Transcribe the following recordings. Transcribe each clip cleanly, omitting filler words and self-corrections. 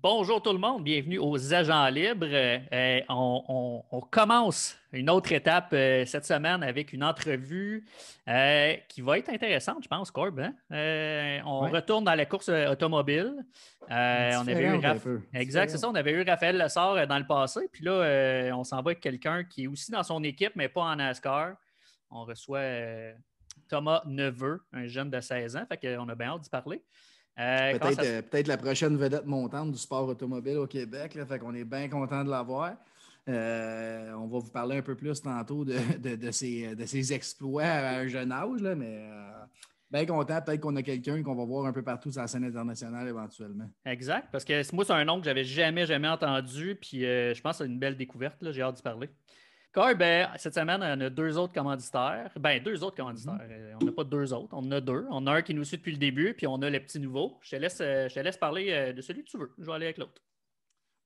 Bonjour tout le monde, bienvenue aux Agents libres. On commence une autre étape cette semaine avec une entrevue qui va être intéressante, je pense, Corb. Hein? On retourne dans la course automobile. On avait eu Exact, c'est ça. On avait eu Raphaël Lessard dans le passé. Puis là, on s'en va avec quelqu'un qui est aussi dans son équipe, mais pas en NASCAR. On reçoit Thomas Neveu, un jeune de 16 ans. Fait qu'on a bien hâte d'y parler. Peut-être la prochaine vedette montante du sport automobile au Québec. Là, fait qu'on est bien content de l'avoir. On va vous parler un peu plus tantôt de ses exploits à un jeune âge, là, mais bien content. Peut-être qu'on a quelqu'un qu'on va voir un peu partout sur la scène internationale éventuellement. Exact, parce que moi, c'est un nom que j'avais jamais entendu, puis je pense que c'est une belle découverte. Là, j'ai hâte d'y parler. Cette semaine, on a deux autres commanditaires. Deux autres commanditaires. On n'a pas deux autres, on en a deux. On a un qui nous suit depuis le début, puis on a les petits nouveaux. Je te laisse parler de celui que tu veux. Je vais aller avec l'autre.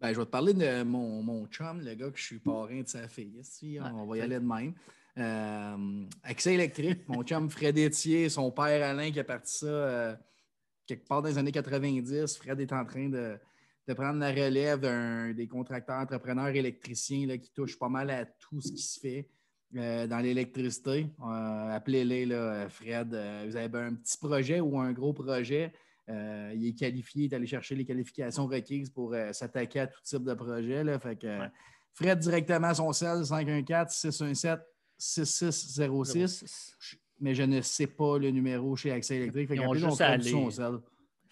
Je vais te parler de mon chum, le gars que je suis parrain de sa fille. On va y aller de même. Accès électrique, mon chum Fred Etier, son père Alain qui a parti ça quelque part dans les années 90. Fred est en train de prendre la relève des contracteurs, entrepreneurs, électriciens là, qui touchent pas mal à tout ce qui se fait dans l'électricité. Appelez-les, là, Fred. Vous avez un petit projet ou un gros projet. Il est qualifié, il est allé chercher les qualifications requises pour s'attaquer à tout type de projet. Là. Fait que, Fred, directement son cell, 514-617-6606. Mais je ne sais pas le numéro chez Accès électrique. Fait Ils ont juste à aller... son cell.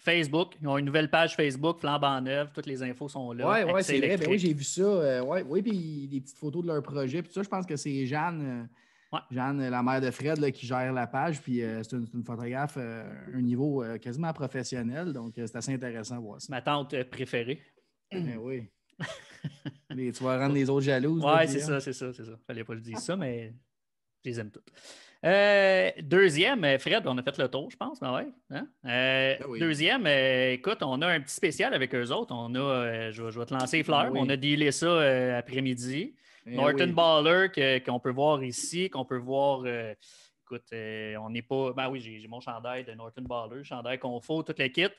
Facebook, ils ont une nouvelle page Facebook, flambant neuve, toutes les infos sont là. Oui, c'est vrai. Ben oui, j'ai vu ça. Oui, puis des petites photos de leur projet. Puis ça, je pense que c'est Jeanne, la mère de Fred, là, qui gère la page. Puis c'est une photographe un niveau quasiment professionnel. Donc, c'est assez intéressant de voir ça. Ma tante préférée. Ben oui. Tu vas rendre les autres jalouses. Oui, c'est ça. Fallait pas que je dise ça, mais je les aime toutes. Deuxième, Fred, on a fait le tour, je pense. Ben ouais, hein? Oui. Deuxième, écoute, on a un petit spécial avec eux autres. On a, je vais te lancer les fleurs. Oui. On a dealé ça après-midi. Norton Baller qu'on peut voir ici, qu'on peut voir. Écoute, on n'est pas. Ben oui, j'ai mon chandail de Norton Baller, chandail Confo, toute l'équipe.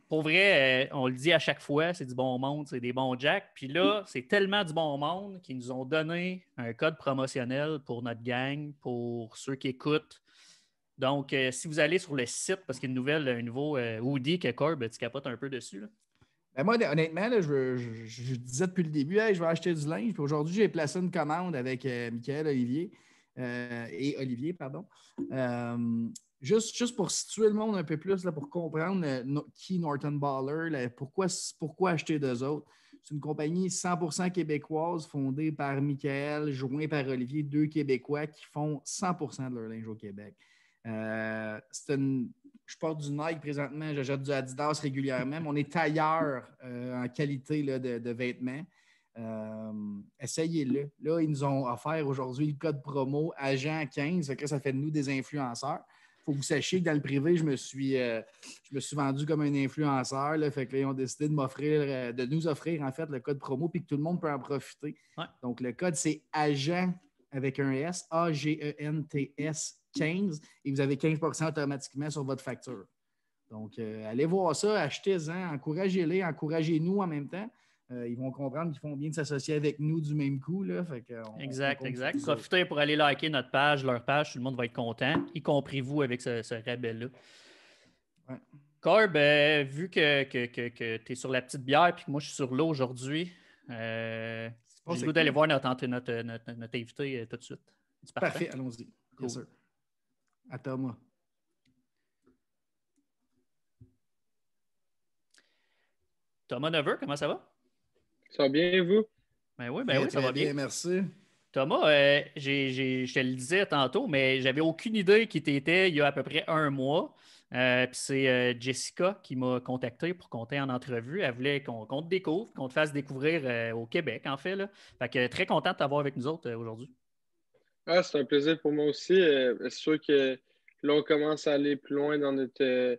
Pour vrai, on le dit à chaque fois, c'est du bon monde, c'est des bons jacks. Puis là, c'est tellement du bon monde qu'ils nous ont donné un code promotionnel pour notre gang, pour ceux qui écoutent. Donc, si vous allez sur le site, parce qu'il y a un nouveau hoodie que Corb, tu capotes un peu dessus. Là. Ben moi, honnêtement, là, je disais depuis le début, hey, je vais acheter du linge. Puis aujourd'hui, j'ai placé une commande avec Michael Olivier et Olivier, pardon. Juste pour situer le monde un peu plus, là, pour comprendre qui Norton Baller, là, pourquoi acheter d'eux autres. C'est une compagnie 100% québécoise fondée par Michael, joint par Olivier, deux Québécois qui font 100% de leur linge au Québec. Je porte du Nike présentement, j'achète du Adidas régulièrement, mais on est tailleur en qualité là, de vêtements. Essayez-le. Là, ils nous ont offert aujourd'hui le code promo Agent 15, ça fait de nous des influenceurs. Il faut que vous sachiez que dans le privé, je me suis vendu comme un influenceur. Là, fait que là, ils ont décidé de nous offrir en fait le code promo puis que tout le monde peut en profiter. Ouais. Donc, le code, c'est Agent avec un S, AGENTS 15 et vous avez 15% automatiquement sur votre facture. Donc, allez voir ça, achetez-en, encouragez-les, encouragez-nous en même temps. Ils vont comprendre qu'ils font bien de s'associer avec nous du même coup. Là, fait exact. Profitez pour aller liker notre page, leur page, tout le monde va être content, y compris vous avec ce rabais-là. Ouais. Corb, vu que tu es sur la petite bière et que moi je suis sur l'eau aujourd'hui, j'ai le goût d'aller voir notre invité tout de suite. Parfait, allons-y. Cool. Yes, sir. À Thomas. Thomas Neveu, comment ça va? Ça va bien, vous? Ben oui, ça va bien. Merci. Thomas, je te le disais tantôt, mais j'avais aucune idée qui t'étais il y a à peu près un mois. Puis c'est Jessica qui m'a contacté pour qu'on t'ait en entrevue. Elle voulait qu'on te découvre, qu'on te fasse découvrir au Québec, en fait. Là. Fait que très content de t'avoir avec nous autres aujourd'hui. Ah, c'est un plaisir pour moi aussi. C'est sûr que là, on commence à aller plus loin dans notre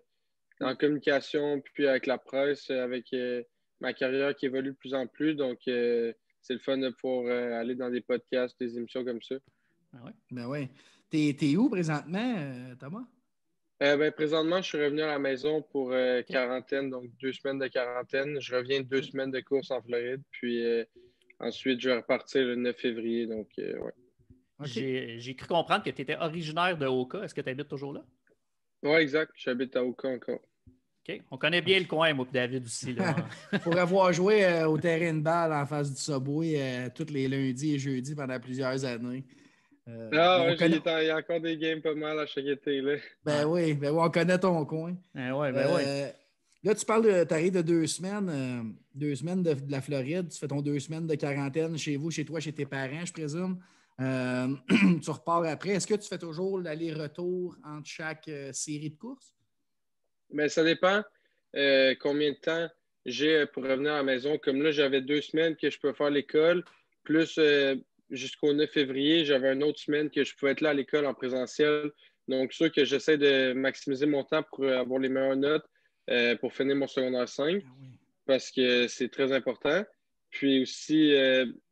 en communication, puis avec la presse, avec ma carrière qui évolue de plus en plus. Donc, c'est le fun de pouvoir aller dans des podcasts, des émissions comme ça. Ben oui. T'es où présentement, Thomas? Présentement, je suis revenu à la maison pour quarantaine, donc 2 semaines de quarantaine. Je reviens de 2 semaines de course en Floride, puis ensuite, je vais repartir le 9 février. Donc, ouais. Okay. J'ai cru comprendre que tu étais originaire de Oka. Est-ce que tu habites toujours là? Oui, exact. J'habite à Oka encore. OK. On connaît bien le coin, moi et David aussi. Pour avoir joué au terrain de balle en face du Subway tous les lundis et jeudis pendant plusieurs années. Il y a encore des games pas mal à chaque été. Là, oui, on connaît ton coin. Ouais. Là, tu arrives de 2 semaines, 2 semaines de la Floride, tu fais ton 2 semaines de quarantaine chez vous, chez toi, chez tes parents, je présume. Tu repars après. Est-ce que tu fais toujours l'aller-retour entre chaque série de courses? Mais ça dépend combien de temps j'ai pour revenir à la maison. Comme là, j'avais 2 semaines que je peux faire l'école, plus jusqu'au 9 février, j'avais une autre semaine que je pouvais être là à l'école en présentiel. Donc, sûr que j'essaie de maximiser mon temps pour avoir les meilleures notes pour finir mon secondaire 5 parce que c'est très important. Puis aussi,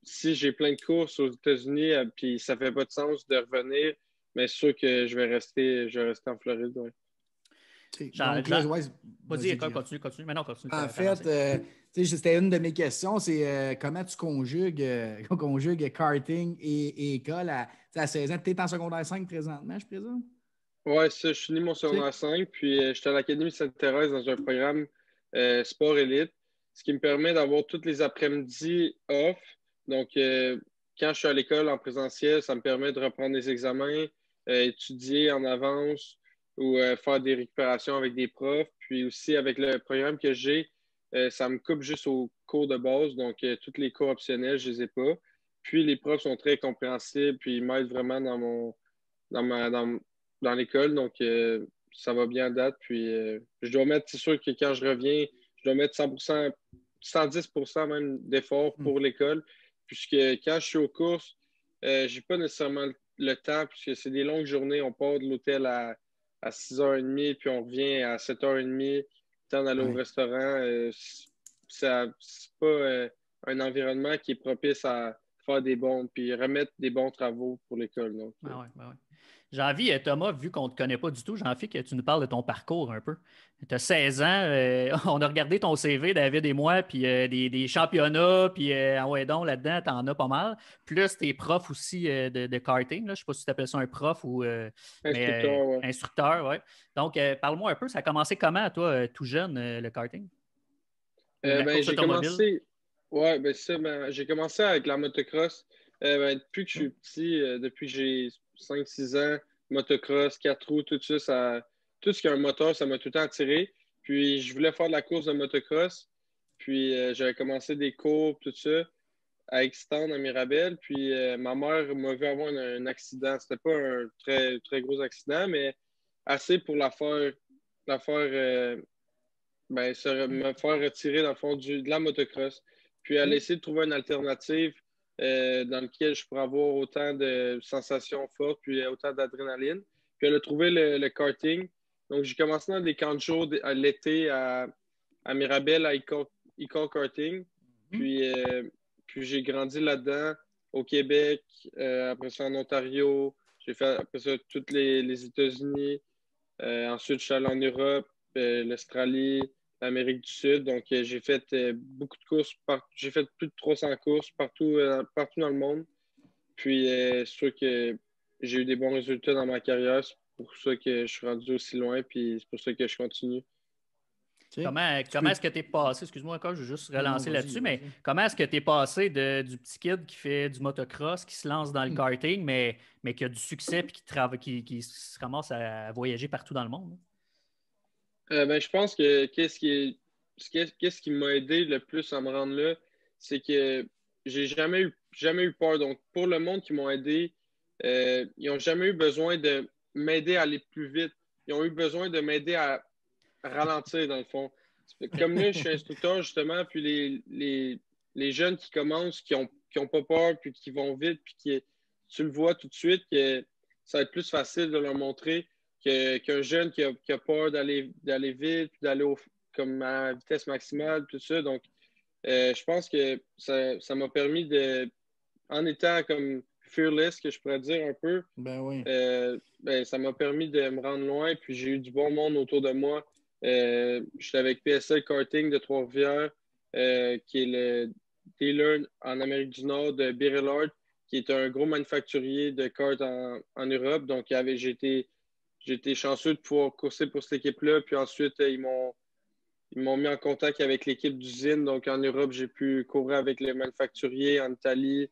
si j'ai plein de courses aux États-Unis, puis ça fait pas de sens de revenir, mais c'est sûr que je vais rester en Floride. Ouais. Donc là, vas-y, continue. Maintenant, continue. En fait, c'était une de mes questions, c'est comment tu conjugues karting et école à 16 ans. Tu es en secondaire 5 présentement, je présume? Oui, ça, je finis mon secondaire 5, puis j'étais à l'Académie Sainte-Thérèse dans un programme sport élite, ce qui me permet d'avoir tous les après-midi off. Donc, quand je suis à l'école en présentiel, ça me permet de reprendre des examens, étudier en avance ou faire des récupérations avec des profs. Puis aussi, avec le programme que j'ai, ça me coupe juste aux cours de base. Donc, tous les cours optionnels, je ne les ai pas. Puis, les profs sont très compréhensibles, puis ils m'aident vraiment dans l'école. Donc, ça va bien à date. Puis, je dois mettre, c'est sûr que quand je reviens, je dois mettre 100%, 110% même d'efforts pour l'école. Puisque quand je suis aux courses, je n'ai pas nécessairement le temps, puisque c'est des longues journées. On part de l'hôtel à 6h30, puis on revient à 7h30, le temps d'aller au restaurant. C'est pas un environnement qui est propice à faire puis remettre des bons travaux pour l'école. Donc, ouais. J'ai envie, Thomas, vu qu'on ne te connaît pas du tout, j'ai envie que tu nous parles de ton parcours un peu. Tu as 16 ans, on a regardé ton CV, David et moi, puis des championnats, puis donc là-dedans, tu en as pas mal. Plus tes profs aussi de karting. Là. Je ne sais pas si tu appelles ça un prof ou instructeur. Ouais. Donc, parle-moi un peu, ça a commencé comment, toi, tout jeune, le karting? J'ai commencé. J'ai commencé avec la motocross. Depuis que je suis petit, depuis que j'ai 5-6 ans, motocross, 4 roues, tout ça, tout ce qui a un moteur, ça m'a tout le temps attiré. Puis je voulais faire de la course de motocross. Puis j'avais commencé des cours, tout ça, à Extend, à Mirabel. Puis ma mère m'a vu avoir un accident. C'était pas un très, très gros accident, mais assez pour me faire retirer dans le fond de la motocross. Puis elle a essayé de trouver une alternative dans laquelle je pourrais avoir autant de sensations fortes, puis autant d'adrénaline. Puis elle a trouvé le karting. Donc j'ai commencé dans des camps de jour à l'été à Mirabel, à Icon Karting. Puis j'ai grandi là-dedans au Québec, après ça en Ontario. J'ai fait après ça toutes les États-Unis. Ensuite, je suis allé en Europe, l'Australie, l'Amérique du Sud. Donc, j'ai fait beaucoup de courses. J'ai fait plus de 300 courses partout dans le monde. Puis, c'est sûr que j'ai eu des bons résultats dans ma carrière. C'est pour ça que je suis rendu aussi loin. Puis, c'est pour ça que je continue. Okay. Comment est-ce que tu es passé, excuse-moi encore, je vais juste relancer là-dessus, mais comment est-ce que tu es passé du petit kid qui fait du motocross, qui se lance dans le karting, mais qui a du succès et qui se ramasse à voyager partout dans le monde? Je pense que qu'est-ce qui m'a aidé le plus à me rendre là, c'est que j'ai jamais eu peur. Donc, pour le monde qui m'ont aidé, ils n'ont jamais eu besoin de m'aider à aller plus vite. Ils ont eu besoin de m'aider à ralentir, dans le fond. Comme là, je suis instructeur, justement, puis les jeunes qui commencent, qui ont pas peur, puis qui vont vite, puis tu le vois tout de suite que ça va être plus facile de leur montrer qu'un jeune qui a peur d'aller vite, puis d'aller comme à vitesse maximale, tout ça. Donc, je pense que ça m'a permis en étant comme fearless, que je pourrais dire un peu. Ben oui. Ça m'a permis de me rendre loin, puis j'ai eu du bon monde autour de moi. J'étais avec PSL Karting de Trois-Rivières, qui est le dealer en Amérique du Nord de Birellard, qui est un gros manufacturier de karts en Europe. Donc, j'ai été chanceux de pouvoir courser pour cette équipe-là. Puis ensuite, ils m'ont mis en contact avec l'équipe d'usine. Donc, en Europe, j'ai pu courir avec les manufacturiers en Italie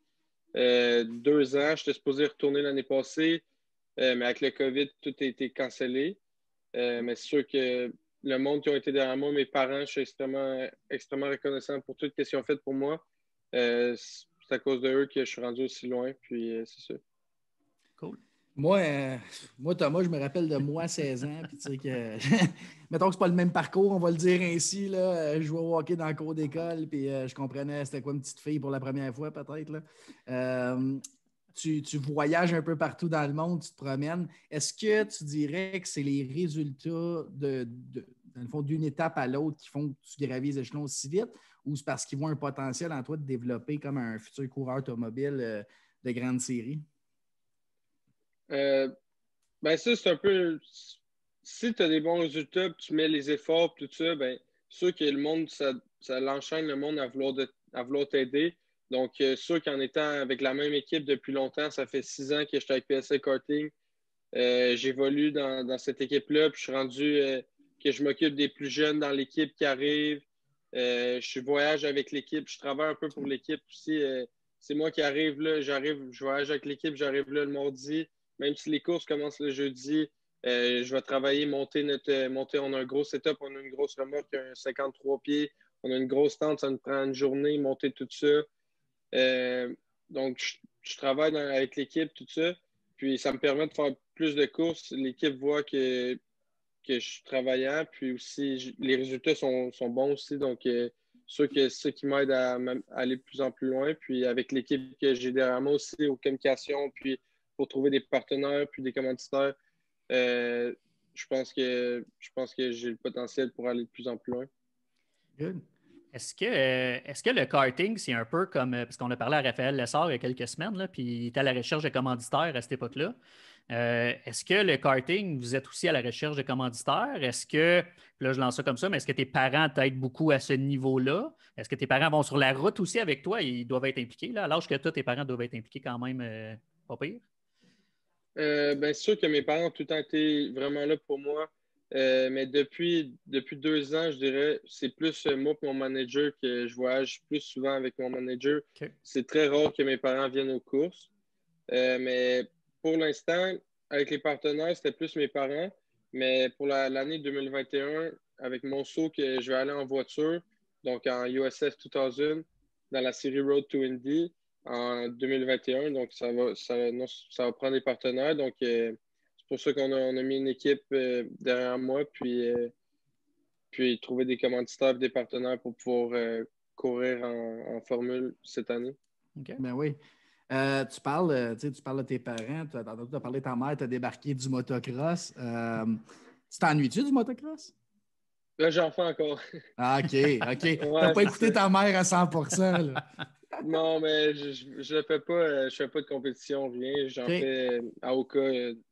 2 ans. J'étais supposé retourner l'année passée, mais avec le COVID, tout a été cancellé. Mais c'est sûr que le monde qui ont été derrière moi, mes parents, je suis extrêmement, extrêmement reconnaissant pour tout ce qu'ils ont fait pour moi. C'est à cause d'eux que je suis rendu aussi loin. Puis, c'est ça. Cool. Moi, Thomas, je me rappelle de moi à 16 ans. Puis, tu sais que, mettons que c'est pas le même parcours, on va le dire ainsi. Là. Je jouais au hockey dans le cours d'école, puis je comprenais c'était quoi une petite fille pour la première fois, peut-être. Là. Tu voyages un peu partout dans le monde, tu te promènes. Est-ce que tu dirais que c'est les résultats dans le fond, d'une étape à l'autre qui font que tu gravis les échelons aussi vite, ou c'est parce qu'ils voient un potentiel en toi de développer comme un futur coureur automobile de grande série? Ça, c'est un peu. Si tu as des bons résultats, tu mets les efforts, tout ça, c'est sûr que le monde, ça l'enchaîne le monde à vouloir t'aider. Donc, sûr qu'en étant avec la même équipe depuis longtemps, ça fait 6 ans que j'étais avec PSL Karting. J'évolue dans cette équipe-là, puis je suis rendu que je m'occupe des plus jeunes dans l'équipe qui arrivent. Je voyage avec l'équipe, je travaille un peu pour l'équipe aussi. C'est moi qui arrive là, je voyage avec l'équipe, j'arrive là le mardi. Même si les courses commencent le jeudi, je vais travailler, monter. On a un gros setup, on a une grosse remorque, un 53 pieds, on a une grosse tente, ça nous prend une journée, monter tout ça. Donc, je travaille avec l'équipe, tout ça. Puis, ça me permet de faire plus de courses. L'équipe voit que je suis travaillant. Puis aussi, les résultats sont bons aussi. Donc, sûr que c'est ça qui m'aide à aller de plus en plus loin. Puis, avec l'équipe que j'ai derrière moi aussi, aux communications, puis pour trouver des partenaires, puis des commanditaires, je pense que j'ai le potentiel pour aller de plus en plus loin. Good. Est-ce que le karting, c'est un peu comme, parce qu'on a parlé à Raphaël Lessard il y a quelques semaines, là, puis il était à la recherche de commanditaires à cette époque-là. Est-ce que le karting, vous êtes aussi à la recherche de commanditaires? Est-ce que, là je lance ça comme ça, mais est-ce que tes parents t'aident beaucoup à ce niveau-là? Est-ce que tes parents vont sur la route aussi avec toi? Ils doivent être impliqués, là. À l'âge que toi, tes parents doivent être impliqués quand même, pas pire? C'est sûr que mes parents ont tout le temps été vraiment là pour moi. Mais depuis 2 ans, je dirais, c'est plus moi et mon manager que je voyage plus souvent avec mon manager. Okay. C'est très rare que mes parents viennent aux courses. Mais pour l'instant, avec les partenaires, c'était plus mes parents. Mais pour l'année 2021, avec mon saut que je vais aller en voiture, donc en USF 2000, dans la série Road to Indy, en 2021. Donc, ça va prendre des partenaires. Donc, c'est pour ça qu'on a mis une équipe derrière moi, puis trouver des commanditaires et des partenaires pour pouvoir courir en formule cette année. Okay. Ben oui. Tu parles de tes parents, tu as parlé de ta mère, tu as débarqué du motocross. Tu t'ennuies-tu du motocross? Là, j'en fais encore. Ah, OK. Ouais, T'as pas écouté ta mère à 100%. Là. Non, mais je ne fais pas, je fais pas de compétition, rien. J'en fais à Oka,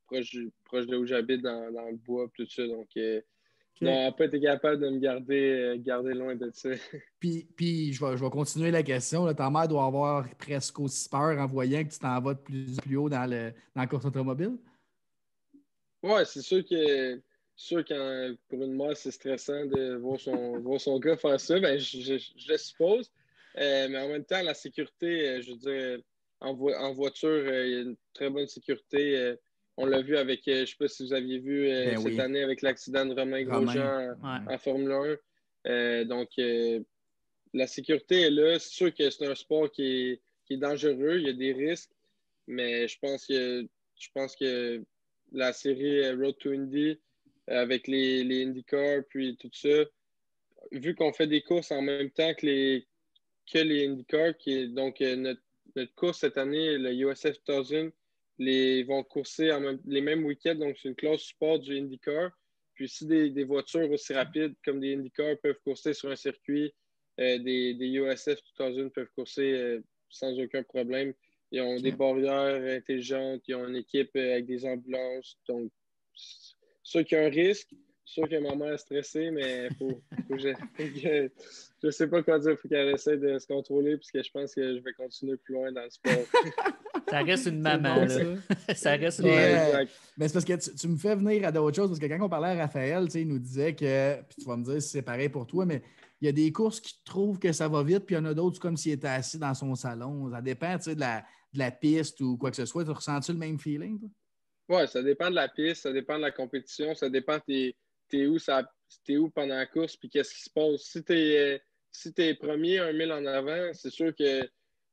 proche de où j'habite, dans le bois, tout ça. Donc, non, elle n'a pas été capable de me garder loin de ça. Puis je vais continuer la question. Là. Ta mère doit avoir presque aussi peur en voyant que tu t'en vas de plus en plus haut dans la course automobile? Ouais, c'est sûr que pour une mère, c'est stressant de voir son gars faire ça. Je le suppose. Mais en même temps, la sécurité, je veux dire, en voiture, il y a une très bonne sécurité. On l'a vu avec, je ne sais pas si vous aviez vu cette année avec l'accident de Romain Grosjean en Formule 1. Donc, la sécurité est là. C'est sûr que c'est un sport qui est dangereux. Il y a des risques. Mais je pense que la série Road to Indy avec les IndyCar puis tout ça, vu qu'on fait des courses en même temps que les IndyCar, qui est donc notre course cette année, le USF 2000, vont courser les mêmes week-ends, donc c'est une classe support du IndyCar. Puis si des voitures aussi rapides comme des IndyCar peuvent courser sur un circuit, des USF 2000 peuvent courser sans aucun problème. Ils ont des barrières intelligentes, ils ont une équipe avec des ambulances. Donc, sûr qu'il y a un risque, sûr que ma mère est stressée, mais je sais pas quoi dire. Il faut qu'elle essaie de se contrôler, puisque je pense que je vais continuer plus loin dans le sport. Ça reste une maman, bon, là. Ça reste une mais, maman. mais c'est parce que tu me fais venir à d'autres choses, parce que quand on parlait à Raphaël, il nous disait que, puis tu vas me dire si c'est pareil pour toi, mais il y a des courses qui trouvent que ça va vite, puis il y en a d'autres comme s'il était assis dans son salon. Ça dépend de la piste ou quoi que ce soit. Tu ressens-tu le même feeling, toi? Ouais, ça dépend de la piste, ça dépend de la compétition, ça dépend t'es où pendant la course, puis qu'est-ce qui se passe. Si t'es premier, 1 000 en avant, c'est sûr que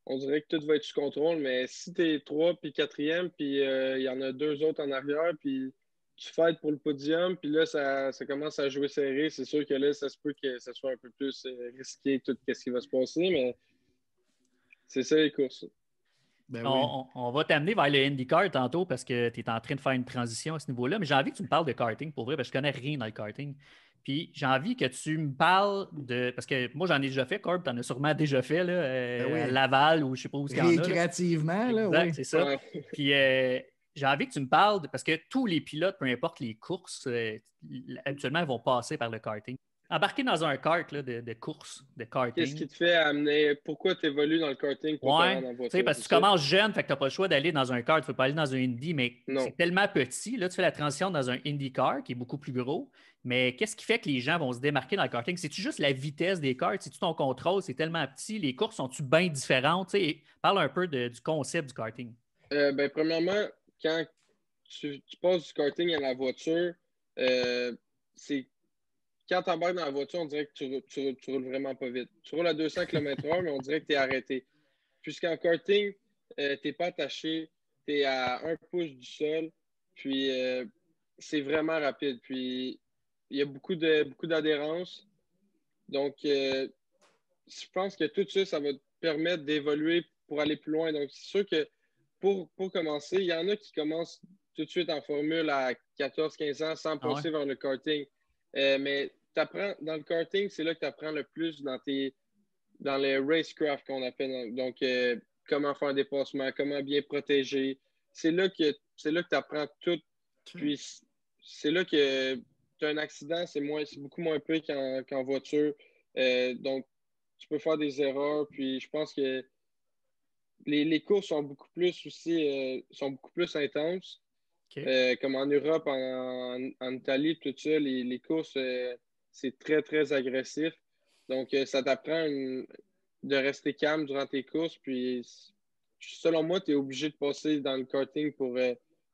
on dirait que tout va être sous contrôle, mais si t'es 3 puis 4e, puis il y en a 2 autres en arrière, puis tu fights pour le podium, puis là, ça commence à jouer serré, c'est sûr que là, ça se peut que ça soit un peu plus risqué, tout ce qui va se passer, mais c'est ça les courses. Ben oui. On va t'amener vers le IndyCar tantôt parce que tu es en train de faire une transition à ce niveau-là, mais j'ai envie que tu me parles de karting pour vrai, parce que je connais rien dans le karting. Puis j'ai envie que tu me parles de. Parce que moi, j'en ai déjà fait, Corb, tu en as sûrement déjà fait là, Ben oui. à Laval ou je sais pas où il y en a. Récréativement, là, Exact, oui. c'est ça. Ouais. Puis j'ai envie que tu me parles, parce que tous les pilotes, peu importe les courses, habituellement, ils vont passer par le karting. Embarquer dans un kart là, de course, de karting. Qu'est-ce qui te fait amener. Pourquoi tu évolues dans le karting pour te rendre en voiture? Parce que tu commences jeune, fait que tu n'as pas le choix d'aller dans un kart, tu ne peux pas aller dans un Indy, mais c'est tellement petit. Là, tu fais la transition dans un IndyCar qui est beaucoup plus gros. Mais qu'est-ce qui fait que les gens vont se démarquer dans le karting? C'est-tu juste la vitesse des karts? C'est-tu ton contrôle? C'est tellement petit. Les courses sont-tu bien différentes? Parle un peu du concept du karting. Premièrement, quand tu passes du karting à la voiture, c'est quand tu embarques dans la voiture, on dirait que tu roules vraiment pas vite. Tu roules à 200 km/h, mais on dirait que tu es arrêté. Puisqu'en karting, tu n'es pas attaché, tu es à 1 pouce du sol, puis c'est vraiment rapide. Puis il y a beaucoup d'adhérence. Donc, je pense que tout ça, ça va te permettre d'évoluer pour aller plus loin. Donc, c'est sûr que pour commencer, il y en a qui commencent tout de suite en formule à 14-15 ans sans passer vers le karting. Mais dans le karting, c'est là que tu apprends le plus dans les racecraft qu'on appelle. Donc, comment faire un dépassement, comment bien protéger. C'est là que tu apprends tout. Puis, c'est là que tu as un accident, c'est beaucoup moins pire qu'en voiture. Donc, tu peux faire des erreurs. Puis, je pense que les courses sont beaucoup plus aussi sont beaucoup plus intenses. Okay. Comme en Europe, en Italie, tout ça, les courses, c'est très, très agressif. Donc, ça t'apprend de rester calme durant tes courses. Puis, selon moi, tu es obligé de passer dans le karting pour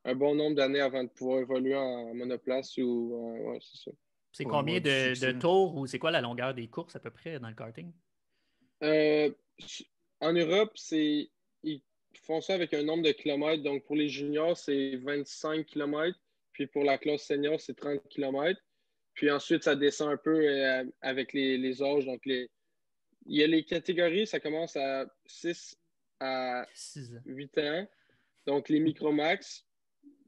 un bon nombre d'années avant de pouvoir évoluer en monoplace ou c'est ça. C'est combien de tours ou c'est quoi la longueur des courses à peu près dans le karting? En Europe, ils font ça avec un nombre de kilomètres. Donc, pour les juniors, c'est 25 kilomètres. Puis pour la classe senior, c'est 30 kilomètres. Puis ensuite, ça descend un peu avec les âges. Donc, il y a les catégories, ça commence à 6 à 8 ans. Donc, les micromax.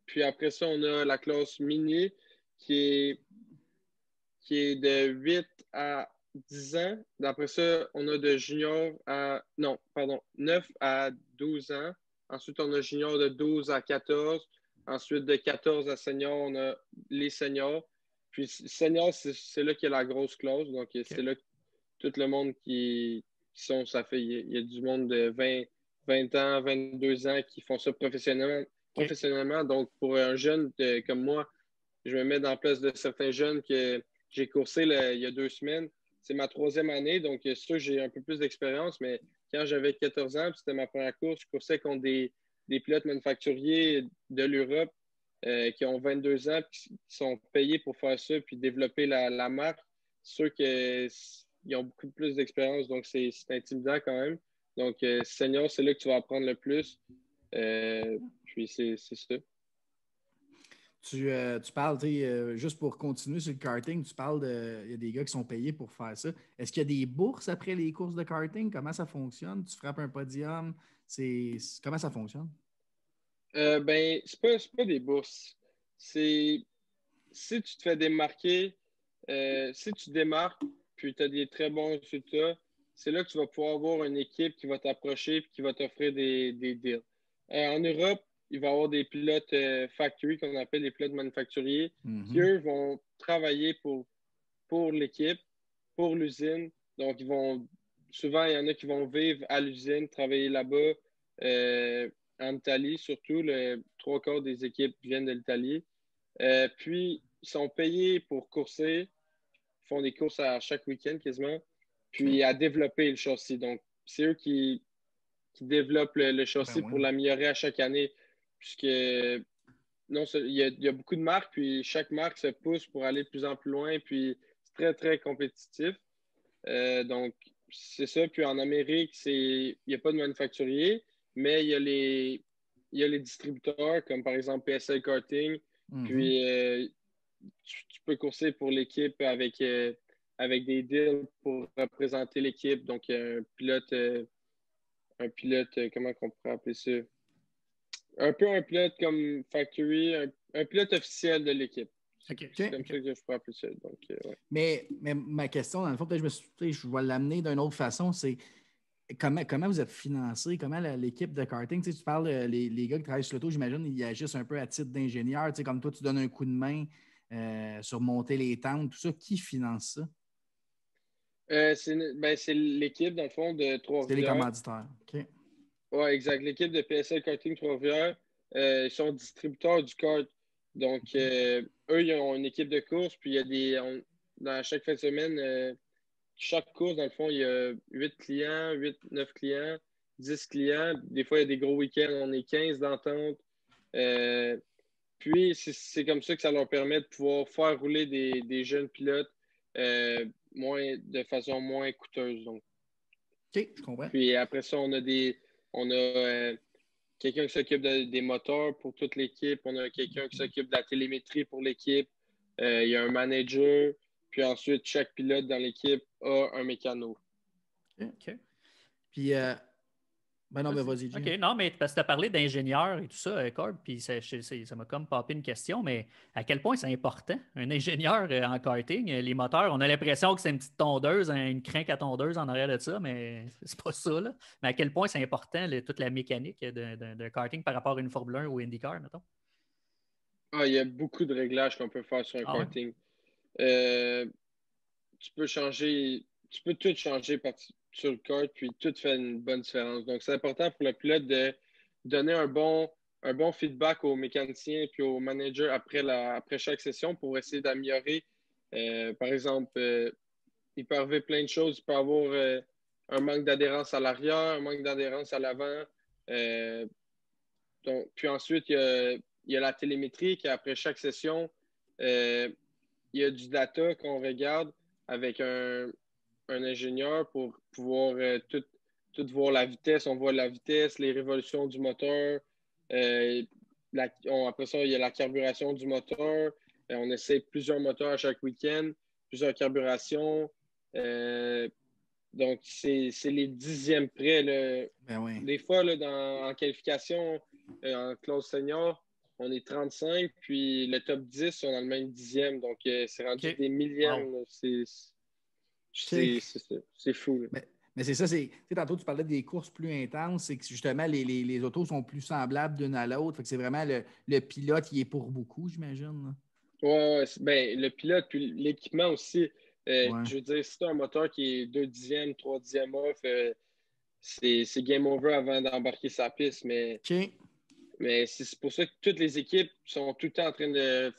Puis après ça, on a la classe mini qui est de 8 à 10 ans. D'après ça, on a de junior à... Non, pardon, 9 à 12 ans. Ensuite, on a junior de 12 à 14. Ensuite, de 14 à senior, on a les seniors. Puis senior, c'est là qu'il y a la grosse classe. Donc, c'est là que tout le monde qui sont... Ça fait... Il y a du monde de 20 ans, 22 ans qui font ça professionnellement. Donc, pour un jeune comme moi, je me mets dans la place de certains jeunes que j'ai coursé il y a 2 semaines. C'est ma 3e année, donc c'est sûr que j'ai un peu plus d'expérience, mais quand j'avais 14 ans, c'était ma première course, je coursais contre des pilotes manufacturiers de l'Europe qui ont 22 ans, qui sont payés pour faire ça, puis développer la marque. C'est sûr qu'ils ont beaucoup plus d'expérience, donc c'est intimidant quand même. Donc, senior, c'est là que tu vas apprendre le plus. Puis c'est ça. Tu parles, juste pour continuer sur le karting, tu parles il y a des gars qui sont payés pour faire ça. Est-ce qu'il y a des bourses après les courses de karting? Comment ça fonctionne? Tu frappes un podium? Comment ça fonctionne? C'est pas des bourses. Si tu te fais démarquer, si tu démarques, puis tu as des très bons résultats, c'est là que tu vas pouvoir avoir une équipe qui va t'approcher et qui va t'offrir des deals. En Europe, il va y avoir des pilotes factory qu'on appelle les pilotes manufacturiers qui, eux, vont travailler pour l'équipe, pour l'usine. Donc, souvent, il y en a qui vont vivre à l'usine, travailler là-bas. En Italie, surtout, trois quarts des équipes viennent de l'Italie. Puis, ils sont payés pour courser. Ils font des courses à chaque week-end quasiment. Puis, à développer le châssis. Donc, c'est eux qui développent le châssis pour l'améliorer à chaque année. Puisque non, il y a beaucoup de marques, puis chaque marque se pousse pour aller de plus en plus loin. Puis, c'est très, très compétitif. Donc, c'est ça. Puis en Amérique, il n'y a pas de manufacturier, mais il y a les distributeurs, comme par exemple PSL Karting. Puis, tu peux courser pour l'équipe avec des deals pour représenter l'équipe. Donc, un pilote, comment on pourrait appeler ça? Un peu un pilote comme Factory, un pilote officiel de l'équipe. C'est comme ça que je pourrais appeler ça. Donc, ouais. mais ma question, dans le fond, peut-être je vais l'amener d'une autre façon, c'est comment vous êtes financé? Comment l'équipe de karting? Tu parles, les gars qui travaillent sur l'auto, j'imagine, ils agissent un peu à titre d'ingénieur. Comme toi, tu donnes un coup de main sur monter les tentes, tout ça. Qui finance ça? C'est l'équipe, dans le fond, de Trois-Rivières. C'est les commanditaires. OK. Oui, exact. L'équipe de PSL Karting Trois-Rivières, ils sont distributeurs du kart. Donc, eux, ils ont une équipe de course, puis il y a dans chaque fin de semaine, chaque course, dans le fond, il y a 8 clients, 8, 9 clients, 10 clients. Des fois, il y a des gros week-ends, on est 15 d'entente. Puis, c'est comme ça que ça leur permet de pouvoir faire rouler des jeunes pilotes de façon moins coûteuse. Donc. OK, je comprends. Puis après ça, on a quelqu'un qui s'occupe des moteurs pour toute l'équipe. On a quelqu'un qui s'occupe de la télémétrie pour l'équipe. Il y a un manager. Puis ensuite, chaque pilote dans l'équipe a un mécano. OK. Puis, non, mais vas-y, Jim. OK, non, mais parce que tu as parlé d'ingénieur et tout ça, Corb, puis ça m'a comme popé une question, mais à quel point c'est important, un ingénieur en karting? Les moteurs, on a l'impression que c'est une petite tondeuse, une crinque à tondeuse en arrière de ça, mais c'est pas ça, là. Mais à quel point c'est important, toute la mécanique d'un karting par rapport à une Formule 1 ou IndyCar, mettons? Il y a beaucoup de réglages qu'on peut faire sur un karting. Tu peux tout changer sur le kart, puis tout fait une bonne différence. Donc, c'est important pour le pilote de donner un bon feedback aux mécaniciens puis aux managers après chaque session pour essayer d'améliorer. Par exemple, il peut arriver plein de choses. Il peut avoir un manque d'adhérence à l'arrière, un manque d'adhérence à l'avant. Puis ensuite, il y a la télémétrie qu'après chaque session, il y a du data qu'on regarde avec un ingénieur pour pouvoir tout voir la vitesse. On voit la vitesse, les révolutions du moteur. Après ça, il y a la carburation du moteur. On essaie plusieurs moteurs à chaque week-end, plusieurs carburations. Donc, c'est les dixièmes près. Des fois, en qualification, en classe senior, on est 35, puis le top 10, on a le même dixième. Donc, c'est rendu des millièmes. Wow. C'est fou. Mais c'est ça, tantôt tu parlais des courses plus intenses, c'est que justement les autos sont plus semblables d'une à l'autre. Fait que c'est vraiment le pilote qui est pour beaucoup, j'imagine. Oui, le pilote, puis l'équipement aussi. Je veux dire, si tu as un moteur qui est 2 dixièmes, 3 dixièmes off, c'est game over avant d'embarquer sa piste. Mais c'est pour ça que toutes les équipes sont tout le temps en train de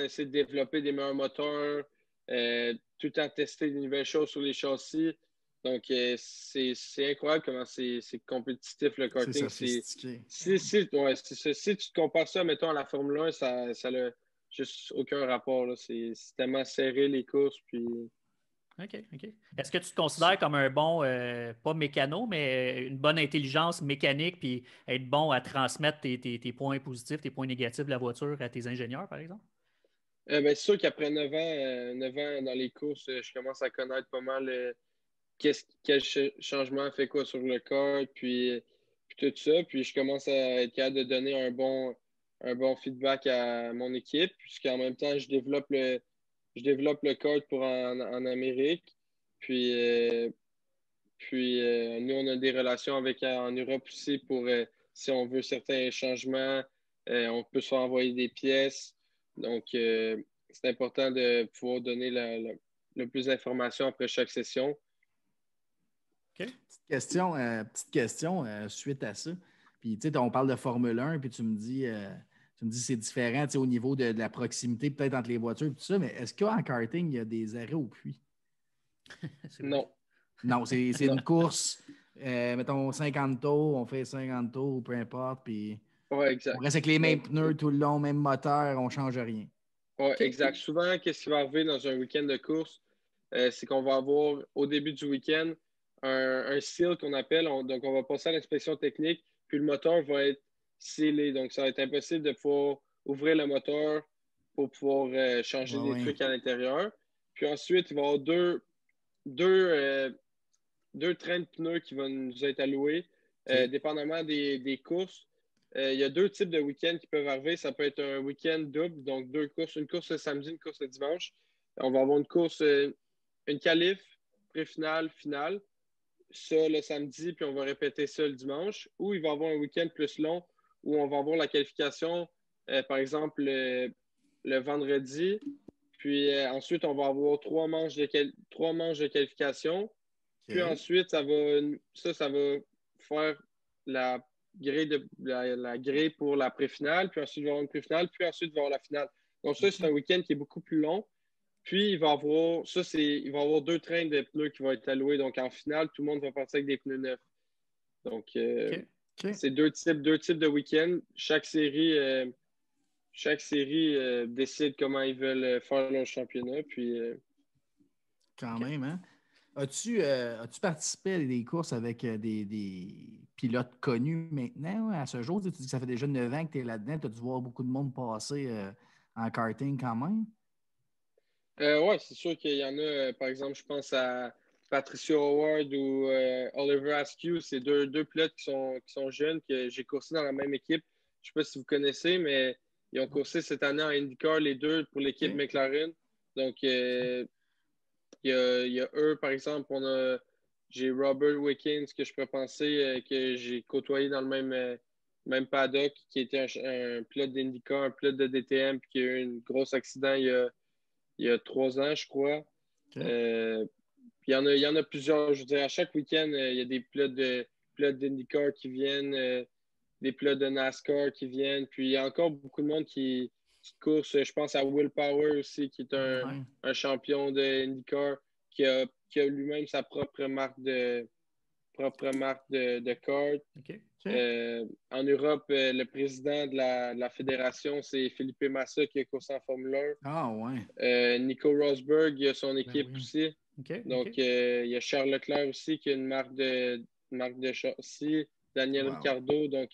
essayer de développer des meilleurs moteurs, tout le temps tester des nouvelles choses sur les châssis. Donc, c'est incroyable comment c'est compétitif le karting. Si tu te compares ça, mettons, à la Formule 1, ça n'a juste aucun rapport. C'est tellement serré les courses. Puis... OK. Est-ce que tu te considères comme un bon, pas mécano, mais une bonne intelligence mécanique, puis être bon à transmettre tes points positifs, tes points négatifs de la voiture à tes ingénieurs, par exemple? C'est sûr qu'après 9 ans dans les courses, je commence à connaître pas mal quel changement fait quoi sur le kart, puis tout ça. Puis je commence à être capable de donner un bon feedback à mon équipe, puisqu'en même temps, je développe le kart pour en Amérique. Puis Puis nous, on a des relations avec en Europe aussi pour si on veut certains changements, on peut se faire envoyer des pièces. Donc, c'est important de pouvoir donner le plus d'informations après chaque session. OK. Petite question suite à ça. Puis, tu sais, on parle de Formule 1, puis tu me dis c'est différent au niveau de la proximité, peut-être entre les voitures et tout ça, mais est-ce qu'en karting, il y a des arrêts au puits? Non. Non, c'est une course, mettons 50 tours, on fait 50 tours, peu importe, puis ouais, exact. on reste avec les mêmes pneus tout le long, même moteur, on ne change rien. Oui, exact. Souvent, qu'est-ce qui va arriver dans un week-end de course, c'est qu'on va avoir au début du week-end un seal qu'on appelle. Donc, on va passer à l'inspection technique, puis le moteur va être scellé. Donc, ça va être impossible de pouvoir ouvrir le moteur pour pouvoir changer des trucs à l'intérieur. Puis ensuite, il va y avoir deux trains de pneus qui vont nous être alloués, dépendamment des courses. Il y a 2 types de week-ends qui peuvent arriver. Ça peut être un week-end double, donc 2 courses, une course le samedi, une course le dimanche. On va avoir une course, une qualif, pré-finale, finale, ça le samedi, puis on va répéter ça le dimanche. Ou il va y avoir un week-end plus long où on va avoir la qualification, par exemple, le vendredi. Puis ensuite, on va avoir 3 manches de qualification. Puis ensuite, ça va faire la grille pour la pré-finale, puis ensuite, il va y avoir une pré-finale, puis ensuite, il va y avoir la finale. Donc, ça, c'est un week-end qui est beaucoup plus long. Puis, il va y avoir 2 trains de pneus qui vont être alloués. Donc, en finale, tout le monde va partir avec des pneus neufs. Donc, c'est deux types de week-end. Chaque série décide comment ils veulent faire leur championnat. Puis, quand même, hein? As-tu participé à des courses avec des pilotes connus maintenant, à ce jour? Tu dis que ça fait déjà 9 ans que tu es là-dedans. Tu as dû voir beaucoup de monde passer en karting quand même? Oui, c'est sûr qu'il y en a. Par exemple, je pense à Patricio Howard ou Oliver Askew. C'est deux pilotes qui sont jeunes, que j'ai coursé dans la même équipe. Je ne sais pas si vous connaissez, mais ils ont coursé cette année en IndyCar, les deux, pour l'équipe McLaren. Donc, il y a eux, par exemple, j'ai Robert Wickens, que je peux penser que j'ai côtoyé dans le même paddock, qui était un pilote d'IndyCar, un pilote de DTM, puis qui a eu un gros accident il y a 3 ans, je crois. Puis il y en a plusieurs. Je veux dire, à chaque week-end, il y a des pilotes d'IndyCar qui viennent, des pilotes de NASCAR qui viennent. Puis il y a encore beaucoup de monde qui course. Je pense à Will Power aussi, qui est un champion de IndyCar, qui a lui-même sa propre marque de kart. En Europe, le président de la fédération, c'est Felipe Massa qui a coursé en Formule 1. Ah ouais. Nico Rosberg, il a son équipe aussi. Donc, il y a Charles Leclerc aussi qui a une marque de châssis. Daniel Ricciardo. Donc,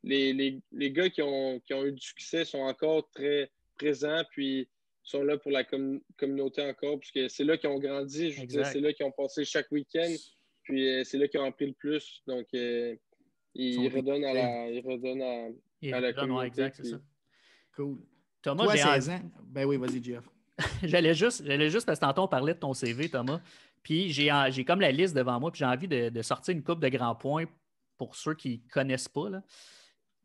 les gars qui ont eu du succès sont encore très présents, puis sont là pour la communauté encore, puisque c'est là qu'ils ont grandi. Je veux dire, c'est là qu'ils ont passé chaque week-end, puis c'est là qu'ils ont appris le plus. Donc, ils redonnent à la communauté. Exact, c'est ça. Cool. Thomas, toi, 16 ans. Ben oui, vas-y, Jeff. J'allais juste, parce que tantôt, on parlait de ton CV, Thomas. Puis j'ai comme la liste devant moi, puis j'ai envie de sortir une coupe de grands points pour ceux qui ne connaissent pas.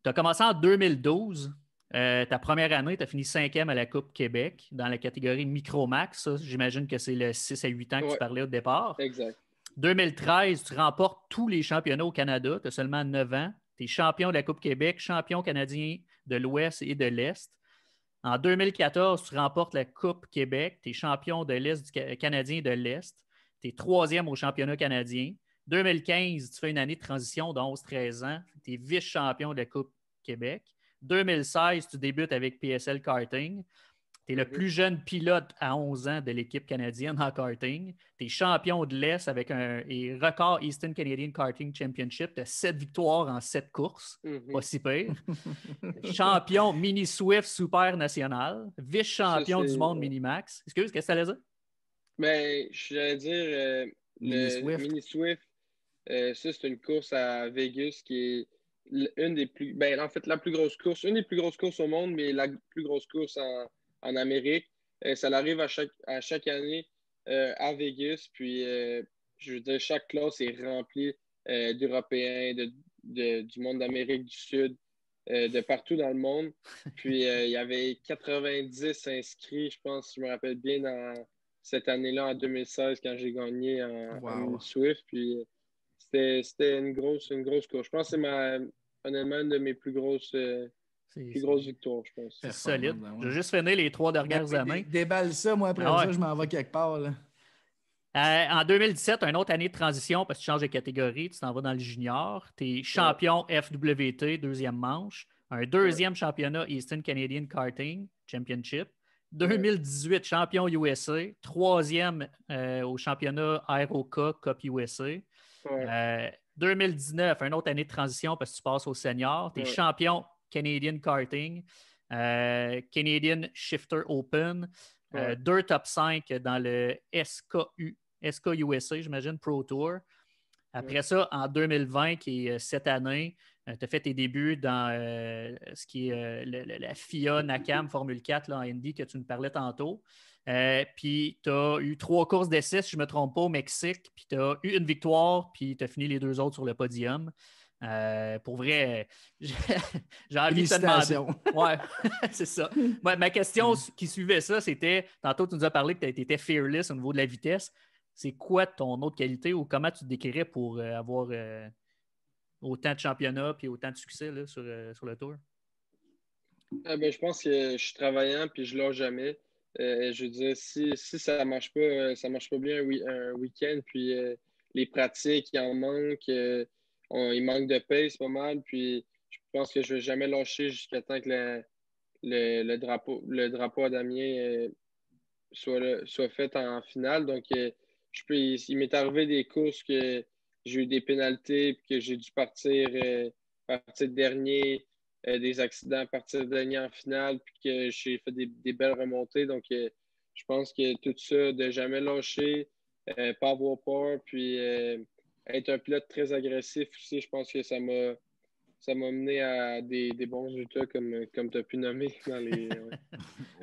Tu as commencé en 2012. Ta première année, tu as fini 5e à la Coupe Québec dans la catégorie Micromax. Ça, j'imagine que c'est le 6 à 8 ans que tu parlais au départ. Exact. 2013, tu remportes tous les championnats au Canada. Tu as seulement 9 ans. Tu es champion de la Coupe Québec, champion canadien de l'Ouest et de l'Est. En 2014, tu remportes la Coupe Québec. Tu es champion de l'Est canadien de l'Est. Tu es 3e au championnat canadien. 2015, tu fais une année de transition de 11-13 ans. Tu es vice-champion de la Coupe Québec. 2016, tu débutes avec PSL Karting. Tu es le plus jeune pilote à 11 ans de l'équipe canadienne en karting. Tu es champion de l'Est avec un record Eastern Canadian Karting Championship de 7 victoires en 7 courses. Pas si pire. Champion Mini Swift Super National. Vice-champion du monde Minimax. Excuse, qu'est-ce que tu allais dire? Ben, j'allais dire Mini Swift. Ça, c'est une course à Vegas qui est une des plus... Ben, en fait, la plus grosse course. Une des plus grosses courses au monde, mais la plus grosse course en Amérique. Ça arrive à chaque année à Vegas. Puis je veux dire, chaque classe est remplie d'Européens, du monde d'Amérique du Sud, de partout dans le monde. Puis, il y avait 90 inscrits, je pense, si je me rappelle bien, dans cette année-là, en 2016, quand j'ai gagné en Swift. Puis, c'était une grosse course. Je pense que c'est honnêtement une de mes plus grosses victoires, je pense. C'est solide. Je vais juste finir les 3 dernières années. Déballe ça, moi, après ça, je m'en vais quelque part. Là. En 2017, une autre année de transition parce que tu changes de catégorie, tu t'en vas dans le junior. Tu es champion FWT, 2e manche. Un 2e championnat Eastern Canadian Karting Championship. 2018, champion USA. 3e au championnat Aeroca Cup USA. 2019, une autre année de transition parce que tu passes au senior. Tu es champion Canadian Karting, Canadian Shifter Open. 2 top 5 dans le SK USA, j'imagine, Pro Tour. Après ça, en 2020, qui est cette année, tu as fait tes débuts dans ce qui est la FIA NACAM Formule 4 là, en Indy que tu nous parlais tantôt. Puis tu as eu 3 courses d'essai, si je ne me trompe pas, au Mexique. Puis tu as eu une victoire, puis tu as fini les 2 autres sur le podium. Pour vrai, j'ai envie de te demander. Ouais, c'est ça. Ma question qui suivait ça, c'était, tantôt tu nous as parlé que tu étais fearless au niveau de la vitesse. C'est quoi ton autre qualité ou comment tu te décrirais pour avoir autant de championnats et autant de succès là, sur le tour? Je pense que je suis travaillant puis je lâche jamais. Je veux dire, si ça marche pas bien un week-end, puis les pratiques, il en manque, il manque de pace pas mal, puis je pense que je ne vais jamais lâcher jusqu'à temps que le drapeau à Damien soit fait en finale. Donc, il m'est arrivé des courses que j'ai eu des pénalités puis que j'ai dû partir dernier, des accidents, partir dernier en finale, puis que j'ai fait des belles remontées. Donc, je pense que tout ça, de jamais lâcher, pas avoir peur, puis être un pilote très agressif aussi, je pense que ça m'a mené à des bons résultats comme tu as pu nommer dans les.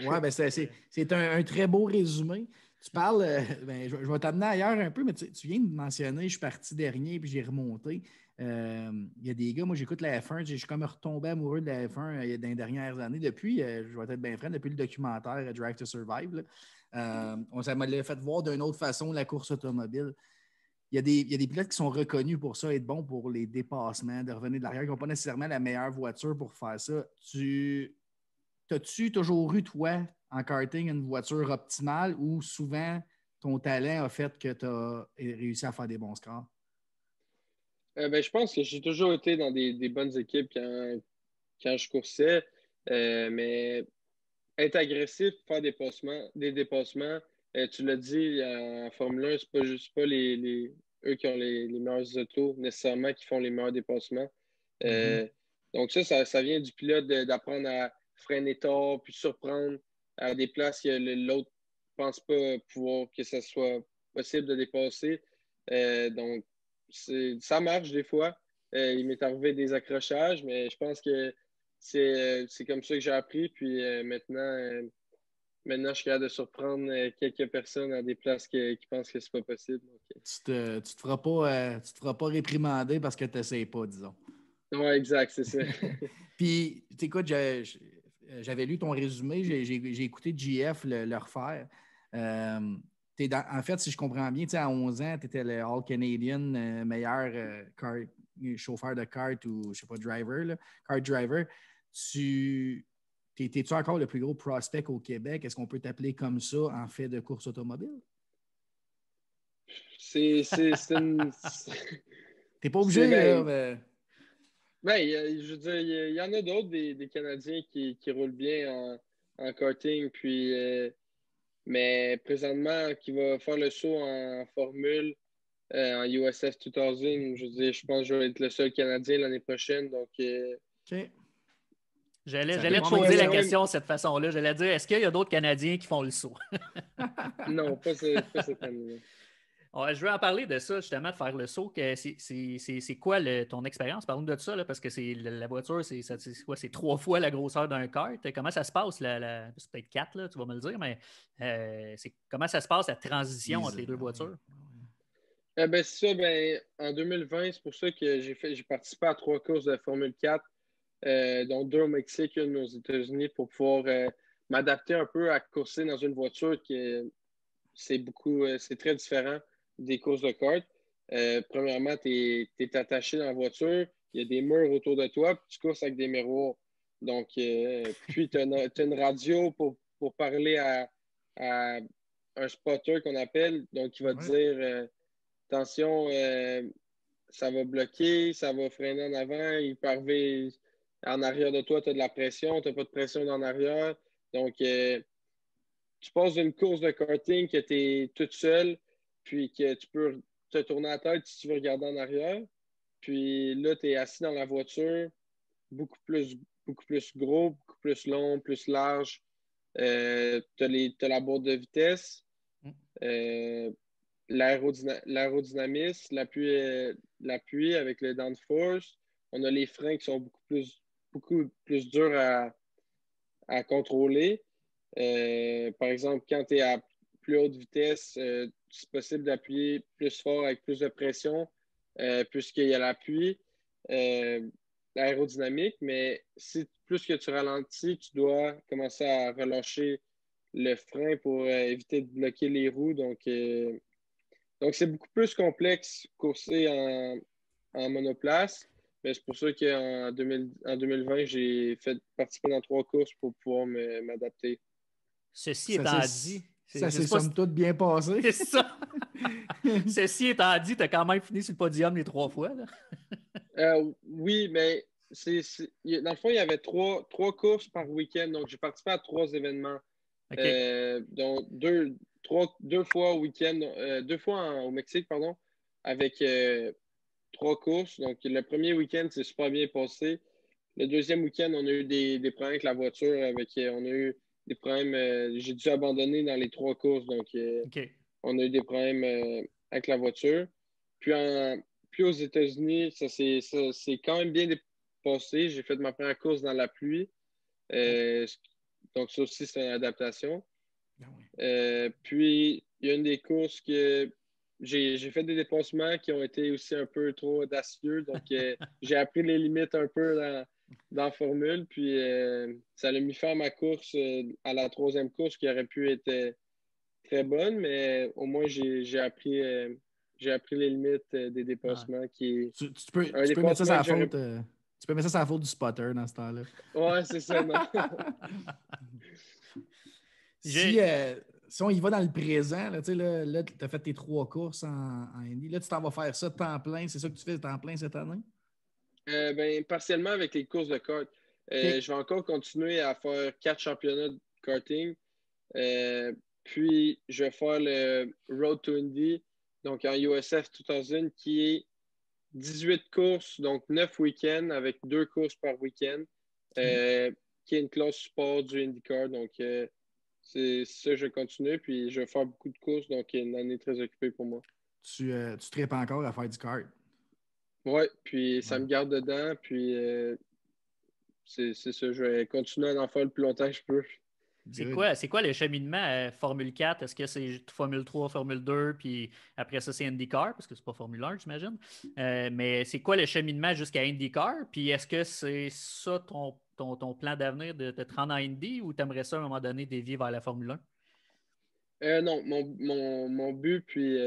Ouais, c'est un très beau résumé. Tu parles, je vais t'amener ailleurs un peu, mais tu viens de mentionner, je suis parti dernier puis j'ai remonté. Il y a des gars, moi j'écoute la F1, je suis comme retombé amoureux de la F1 dans les dernières années. Depuis, je vais être bien franc, depuis le documentaire Drive to Survive, ça m'a fait voir d'une autre façon la course automobile. Il y a des pilotes qui sont reconnus pour ça, être bons pour les dépassements, de revenir de l'arrière, qui n'ont pas nécessairement la meilleure voiture pour faire ça. T'as-tu toujours eu, toi, en karting, une voiture optimale ou souvent ton talent a fait que tu as réussi à faire des bons scores? Je pense que j'ai toujours été dans des bonnes équipes quand je coursais, mais être agressif, faire des dépassements, tu l'as dit, en Formule 1, c'est pas juste pas eux qui ont les meilleurs autos nécessairement qui font les meilleurs dépassements. Donc ça vient du pilote d'apprendre à freiner tard, puis surprendre à des places que l'autre ne pense pas pouvoir que ça soit possible de dépasser. Donc, ça marche des fois. Il m'est arrivé des accrochages, mais je pense que c'est comme ça que j'ai appris. Puis maintenant, je suis capable de surprendre quelques personnes à des places qui pensent que c'est pas possible. Donc, tu te feras pas réprimander parce que tu n'essayes pas, disons. Oui, exact, c'est ça. Puis, écoute, j'avais lu ton résumé, j'ai écouté GF le refaire. En fait, si je comprends bien, à 11 ans, tu étais le All-Canadian meilleur chauffeur de kart ou, je ne sais pas, kart driver. T'es-tu encore le plus gros prospect au Québec? Est-ce qu'on peut t'appeler comme ça en fait de course automobile? T'es pas obligé, là, mais... je veux dire, il y en a d'autres, des Canadiens qui roulent bien en karting, puis mais présentement, qui va faire le saut en Formule, en USF 2000, je veux dire, je pense que je vais être le seul Canadien l'année prochaine, donc... OK. J'allais te poser la question de cette façon-là. J'allais dire, est-ce qu'il y a d'autres Canadiens qui font le saut? Non, pas cette année. Ouais, je veux en parler de ça, justement, de faire le saut. C'est quoi ton expérience? Parlons de ça, là, parce que la voiture, c'est 3 fois la grosseur d'un kart. Comment ça se passe? C'est peut-être 4, là, tu vas me le dire, mais comment ça se passe, la transition entre les deux voitures? C'est ça, en 2020, c'est pour ça que j'ai participé à 3 courses de Formule 4, dont 2 au Mexique, une aux États-Unis, pour pouvoir m'adapter un peu à courser dans une voiture c'est très différent des courses de kart. Premièrement, tu es attaché dans la voiture, il y a des murs autour de toi, puis tu courses avec des miroirs. Donc, puis tu as une radio pour parler à un spotter qu'on appelle, donc qui va te dire attention, ça va bloquer, ça va freiner en avant, il peut arriver en arrière de toi, tu as de la pression, tu n'as pas de pression en arrière. Donc, tu passes d'une course de karting que tu es toute seule, puis que tu peux te tourner la tête si tu veux regarder en arrière. Puis là, tu es assis dans la voiture, beaucoup plus gros, beaucoup plus long, plus large. Tu as la boîte de vitesse, l'aérodynamisme, l'appui avec le downforce. On a les freins qui sont beaucoup plus durs à contrôler. Par exemple, quand tu es à plus haute vitesse, c'est possible d'appuyer plus fort avec plus de pression, puisqu'il y a l'appui, l'aérodynamique, mais plus que tu ralentis, tu dois commencer à relâcher le frein pour éviter de bloquer les roues. Donc, c'est beaucoup plus complexe courser en monoplace. Mais c'est pour ça qu'en 2020, j'ai fait participer dans 3 courses pour pouvoir m'adapter. Ceci étant dit... Ça s'est somme toute bien passé. C'est ça. Ceci étant dit, tu as quand même fini sur le podium les 3 fois. Là. Oui, mais dans le fond, il y avait trois courses par week-end. Donc, j'ai participé à 3 événements. Okay. Donc, deux fois au week-end, 2 fois au Mexique, pardon, avec 3 courses. Donc, le premier week-end, c'est super bien passé. Le deuxième week-end, on a eu des problèmes avec la voiture. On a eu des problèmes. J'ai dû abandonner dans les 3 courses. Donc, on a eu des problèmes avec la voiture. Puis aux États-Unis, ça s'est quand même bien passé. J'ai fait ma première course dans la pluie. Donc, ça aussi, c'est une adaptation. Puis, il y a une des courses que j'ai fait des dépassements qui ont été aussi un peu trop audacieux. Donc, j'ai appris les limites un peu dans la formule. Puis, ça l'a mis fin à ma course à la 3e course qui aurait pu être très bonne, mais au moins, j'ai appris les limites des dépassements. Tu peux mettre ça sur la faute. Tu peux mettre ça sur la faute du spotter dans ce temps-là. Ouais, c'est ça, non? Si on y va dans le présent, là, tu as fait tes 3 courses en Indy. Là, tu t'en vas faire ça temps plein. C'est ça que tu fais temps plein cette année? Partiellement avec les courses de kart. Je vais encore continuer à faire 4 championnats de karting. Puis, je vais faire le Road to Indy, donc en USF 2000, qui est 18 courses, donc 9 week-ends avec 2 courses par week-end, qui est une classe sport du IndyCar. Donc, c'est ça, je vais continuer. Puis, je vais faire beaucoup de courses, donc une année très occupée pour moi. Tu tripes encore à faire du kart? Oui, puis ça me garde dedans. Puis, c'est ça, je vais continuer à en faire le plus longtemps que je peux. C'est quoi le cheminement Formule 4? Est-ce que c'est Formule 3, Formule 2, puis après ça, c'est IndyCar, parce que c'est pas Formule 1, j'imagine. Mais c'est quoi le cheminement jusqu'à IndyCar? Puis est-ce que c'est ça ton plan d'avenir de te rendre en Indy ou tu aimerais ça à un moment donné dévier vers la Formule 1? Non, mon but, puis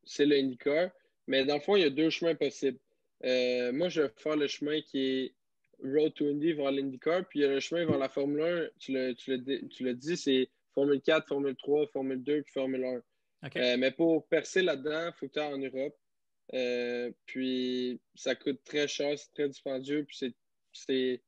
c'est le IndyCar. Mais dans le fond, il y a 2 chemins possibles. Moi, je vais faire le chemin qui est Road to Indy vers l'IndyCar, puis il y a le chemin vers la Formule 1. Tu l'as dit, c'est Formule 4, Formule 3, Formule 2, puis Formule 1. Okay. Mais pour percer là-dedans, il faut que tu ailles en Europe. Puis ça coûte très cher, c'est très dispendieux, puis c'est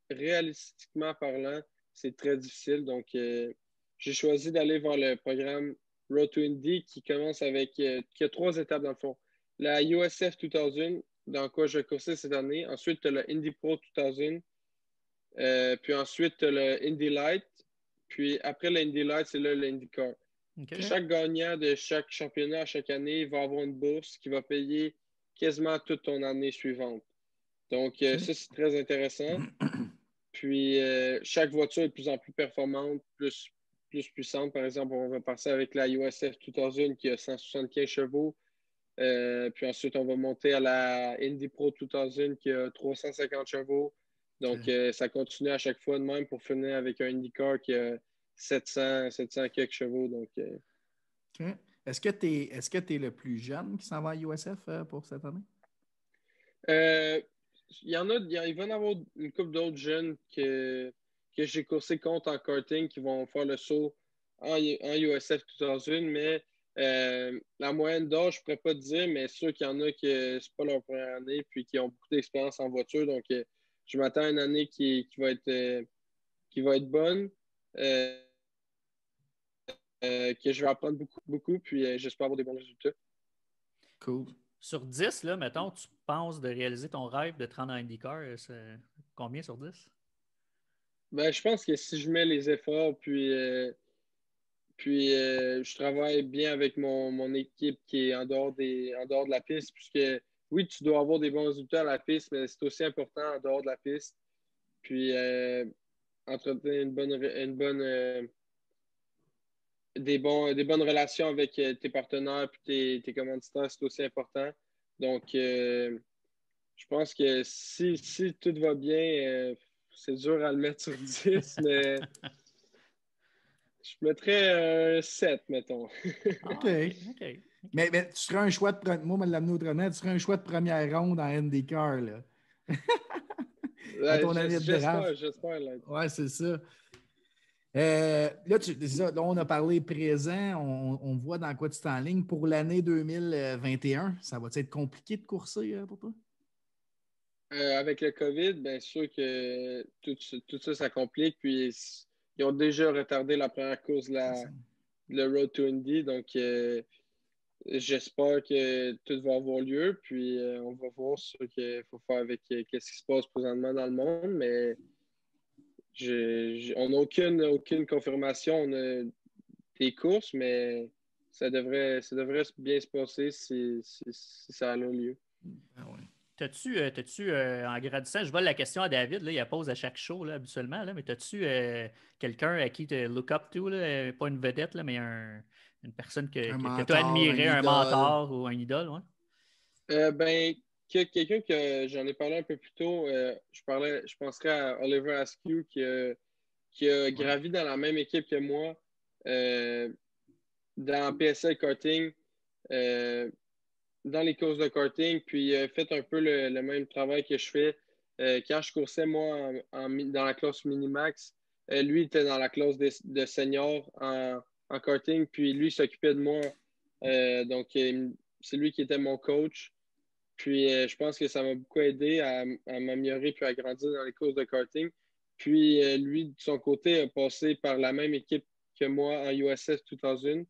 réalistiquement parlant, c'est très difficile. Donc, j'ai choisi d'aller vers le programme Road to Indy qui commence qui a 3 étapes dans le fond. La USF 2000, dans quoi je vais courser cette année. Ensuite, tu as le Indy Pro 2000. Puis ensuite, tu as le Indy Light. Puis après le Indy Light, c'est là l'IndyCar. Okay. Chaque gagnant de chaque championnat chaque année va avoir une bourse qui va payer quasiment toute ton année suivante. Donc, ça, c'est très intéressant. Puis, chaque voiture est de plus en plus performante, plus plus puissantes. Par exemple, on va passer avec la USF 2000 qui a 175 chevaux. Puis ensuite, on va monter à la Indy Pro 2000 qui a 350 chevaux. Donc, ça continue à chaque fois de même pour finir avec un IndyCar qui a 700 quelques chevaux. Donc, Okay. Est-ce que tu es le plus jeune qui s'en va à USF pour cette année? Il va y en avoir une couple d'autres jeunes que j'ai coursé contre en karting qui vont faire le saut en USF 2000, mais la moyenne d'âge, je ne pourrais pas te dire, mais sûr qu'il y en a que c'est pas leur première année puis qui ont beaucoup d'expérience en voiture. Donc, je m'attends à une année qui va être bonne, que je vais apprendre beaucoup, beaucoup, puis j'espère avoir des bons résultats. Cool. Sur 10, là, mettons, tu penses de réaliser ton rêve de te rendre à IndyCar, c'est combien sur 10? Ben, je pense que si je mets les efforts, puis je travaille bien avec mon équipe qui est en dehors de la piste, puisque oui, tu dois avoir des bons résultats à la piste, mais c'est aussi important en dehors de la piste. Puis entretenir des bonnes relations avec tes partenaires et tes commanditaires, c'est aussi important. Donc, je pense que si tout va bien, c'est dur à le mettre sur 10, mais je mettrais 7, mettons. OK. Mais tu serais un choix de moi, me l'amener autrement, tu serais un choix de première ronde en IndyCar, là. À ton année de draft. J'espère. Ouais, c'est ça. Là, on a parlé présent, on voit dans quoi tu t'enlignes. Pour l'année 2021, ça va être compliqué de courser pour toi? Avec le COVID, bien sûr que tout ça complique. Puis ils ont déjà retardé la première course, le Road to Indy. Donc, j'espère que tout va avoir lieu. Puis, on va voir ce qu'il faut faire avec ce qui se passe présentement dans le monde. Mais on n'a aucune confirmation. On a des courses, mais ça devrait bien se passer si ça a lieu. Ah ouais. T'as-tu, en grandissant, je vole la question à David, là, il la pose à chaque show là, habituellement, là, mais t'as-tu quelqu'un à qui tu look up to, là, pas une vedette, là, mais une personne que tu as admiré, un mentor ou un idole? Ouais? Ben, quelqu'un que j'en ai parlé un peu plus tôt, je penserais à Oliver Askew qui a gravi dans la même équipe que moi dans PSL Karting. Dans les courses de karting, puis fait un peu le même travail que je fais. Quand je coursais, moi, dans la classe Minimax, lui, il était dans la classe de senior en karting, puis lui, il s'occupait de moi. Donc, c'est lui qui était mon coach. Puis, je pense que ça m'a beaucoup aidé à m'améliorer puis à grandir dans les courses de karting. Puis, lui, de son côté, a passé par la même équipe que moi en USF 2000,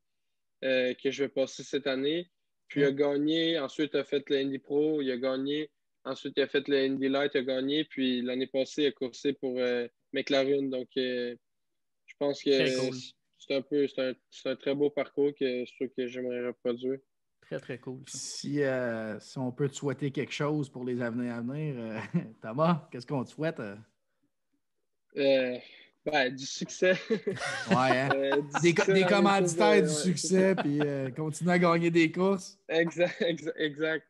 que je vais passer cette année. Puis il a gagné, ensuite il a fait le Indy Pro, il a gagné, ensuite il a fait le Indy Light, il a gagné, puis l'année passée il a coursé pour McLaren. Donc je pense que cool. c'est un très beau parcours que je trouve que j'aimerais reproduire. Très, très cool. Si on peut te souhaiter quelque chose pour les années à venir, Thomas, qu'est-ce qu'on te souhaite? Du succès. Ouais, hein? Des commanditaires du succès, puis continuer à gagner des courses. Exact.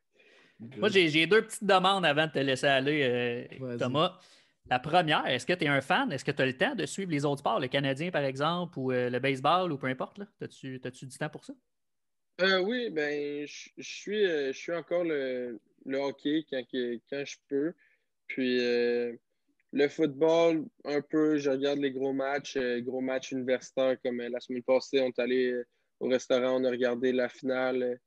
Moi, j'ai deux petites demandes avant de te laisser aller, Thomas. La première, est-ce que tu es un fan? Est-ce que tu as le temps de suivre les autres sports, le Canadien, par exemple, ou le baseball, ou peu importe? As-tu du temps pour ça? Oui, ben, je suis encore le hockey quand je peux. Puis le football, un peu, je regarde les gros matchs universitaires, comme la semaine passée, on est allé au restaurant, on a regardé la finale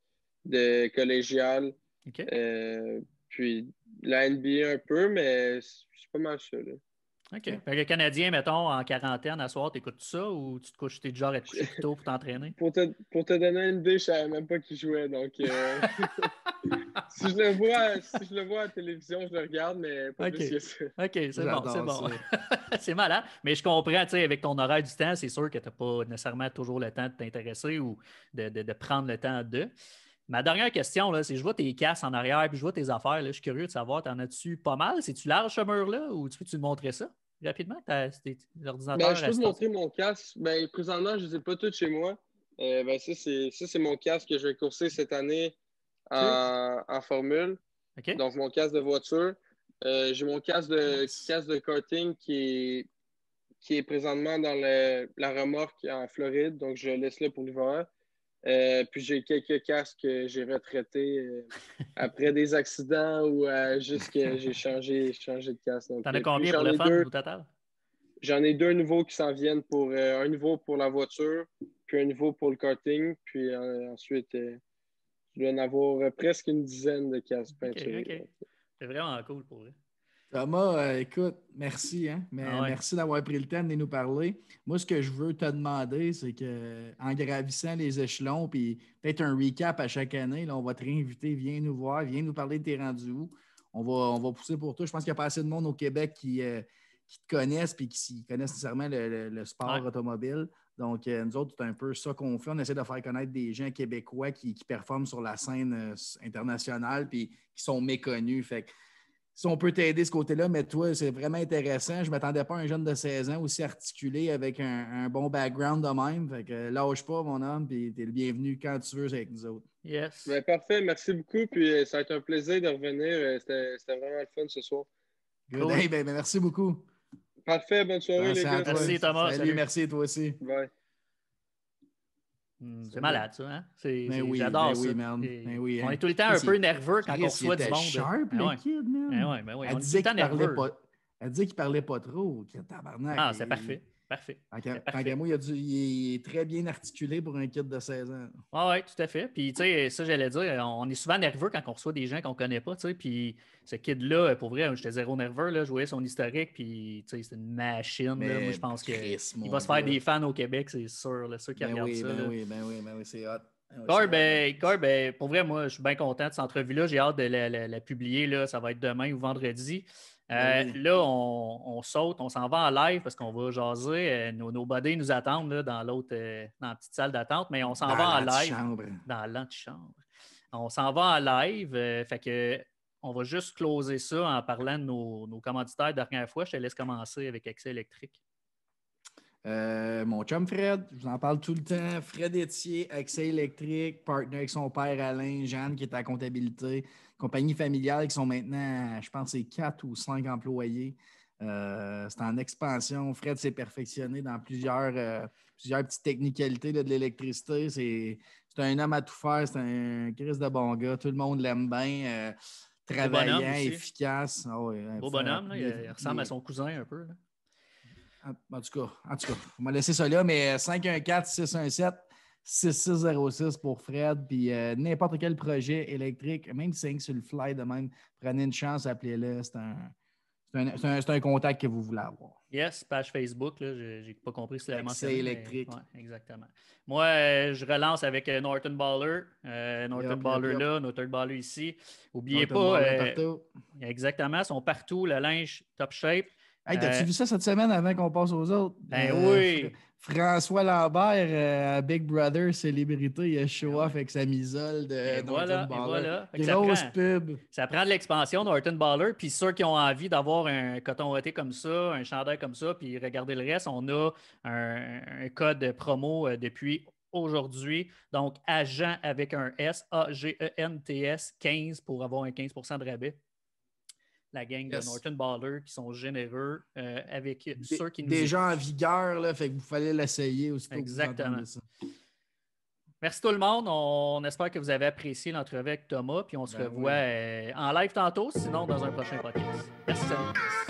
de collégiale. Okay. Puis la NBA un peu, mais c'est pas mal ça, là. OK. Fait le Canadien, mettons, en quarantaine à soir, t'écoutes ça ou tu te couches, t'es du genre à te coucher plus tôt pour t'entraîner? Pour te donner une idée, je savais même pas qui jouait, donc si je le vois à la télévision, je le regarde, mais pas plus que ça. OK, c'est bon. C'est malade. Mais je comprends, tu sais, avec ton horaire du temps, c'est sûr que tu n'as pas nécessairement toujours le temps de t'intéresser ou de prendre le temps de. Ma dernière question, là, c'est je vois tes casses en arrière puis je vois tes affaires. Là, je suis curieux de savoir, t'en as-tu pas mal? C'est-tu large ce mur-là ou tu peux-tu me montrer ça? rapidement, l'ordinateur? Ben, je peux te montrer mon casque. Ben, présentement, je ne les ai pas tous chez moi. Ben, ça, c'est mon casque que je vais courser cette année en formule. OK. Donc, mon casque de voiture. J'ai mon casque de karting qui est présentement dans la remorque en Floride. Donc, je le laisse là pour l'hiver. Puis j'ai quelques casques que j'ai retraités après des accidents ou juste que j'ai changé de casque. Donc, t'en as combien pour le fun au total? J'en ai 2 nouveaux qui s'en viennent pour un nouveau pour la voiture, puis un nouveau pour le karting. Puis ensuite, je dois en avoir presque une dizaine de casques peinturés. OK. C'est vraiment cool pour eux. Thomas, écoute, merci. Hein? Merci d'avoir pris le temps de nous parler. Moi, ce que je veux te demander, c'est qu'en gravissant les échelons, puis peut-être un recap à chaque année, là, on va te réinviter, viens nous voir, viens nous parler de tes rendus où. On va pousser pour toi. Je pense qu'il y a pas assez de monde au Québec qui te connaissent et qui connaissent nécessairement le sport automobile. Donc, nous autres, c'est un peu ça qu'on fait. On essaie de faire connaître des gens québécois qui performent sur la scène internationale et qui sont méconnus. Fait que, si on peut t'aider de ce côté-là, mais toi, c'est vraiment intéressant. Je ne m'attendais pas à un jeune de 16 ans aussi articulé avec un bon background de même. Fait que lâche pas, mon homme, puis tu es le bienvenu quand tu veux avec nous autres. Yes. Ben, parfait, merci beaucoup. Puis ça a été un plaisir de revenir. C'était vraiment le fun ce soir. Cool. Hey, ben, merci beaucoup. Parfait, bonne soirée, les gars. Merci, Thomas. Salut, merci, toi aussi. Bye. C'est malade, ça. Hein? J'adore ça. Oui, on est tout le temps un peu nerveux quand on reçoit du monde. Sharp, le kid, man. Elle disait qu'il ne parlait pas trop. Tabarnak. Ah, c'est parfait. Tant moi, il est très bien articulé pour un kid de 16 ans. Oui, tout à fait. Puis, tu sais, ça, j'allais dire, on est souvent nerveux quand on reçoit des gens qu'on ne connaît pas, tu sais. Puis, ce kid-là, pour vrai, j'étais zéro nerveux, là. Je voyais son historique, puis, tu sais, c'est une machine, là. Moi, je pense qu'il va se faire des fans au Québec, c'est sûr, là, ceux qui regardent ça. Oui, c'est hot. Pour vrai, moi, je suis bien content de cette entrevue-là. J'ai hâte de la publier, là. Ça va être demain ou vendredi. Là, on saute, on s'en va en live parce qu'on va jaser. Nos buddies nous attendent là, dans la petite salle d'attente, mais on s'en va en live. Dans l'antichambre. On s'en va en live. Fait que on va juste closer ça en parlant de nos commanditaires de la dernière fois. Je te laisse commencer avec Accès électrique. Mon chum Fred, je vous en parle tout le temps. Fred Etier, Accès électrique, partenaire avec son père Alain, Jeanne qui est à la comptabilité, compagnie familiale qui sont maintenant, je pense, c'est 4 ou 5 employés. C'est en expansion. Fred s'est perfectionné dans plusieurs petites technicalités de l'électricité. C'est un homme à tout faire. C'est un Christ de bon gars. Tout le monde l'aime bien. Travaillant, efficace. Beau bonhomme, là, il ressemble à son cousin un peu. Là. En tout cas, on m'a laissé ça là, mais 514-617-6606 pour Fred, puis n'importe quel projet électrique, même si c'est sur le fly de même, prenez une chance, appelez-le. C'est un contact que vous voulez avoir. Yes, page Facebook, là, j'ai pas compris si tu l'avais mentionné. C'est électrique. Ouais, exactement. Moi, je relance avec Norton Baller. Norton Baller ici. N'oubliez pas. Exactement, ils sont partout, le linge top shape. Hey, t'as-tu vu ça cette semaine avant qu'on passe aux autres? Ben oui! François Lambert, Big Brother, célébrité, il a show off avec sa misole de Norton Baller. Grosse pub. Ça prend de l'expansion, Norton Baller. Puis ceux qui ont envie d'avoir un coton ouaté comme ça, un chandail comme ça, puis regardez le reste, on a un code promo depuis aujourd'hui. Donc, agent avec un S, AGENTS 15 pour avoir un 15% de rabais. La gang de Norton Baller qui sont généreux avec ceux qui nous déjà en vigueur, là, fait que vous fallait l'essayer aussi. Exactement. Merci tout le monde. On espère que vous avez apprécié l'entrevue avec Thomas, puis on se revoit en live tantôt, sinon dans un prochain podcast. Merci, salut.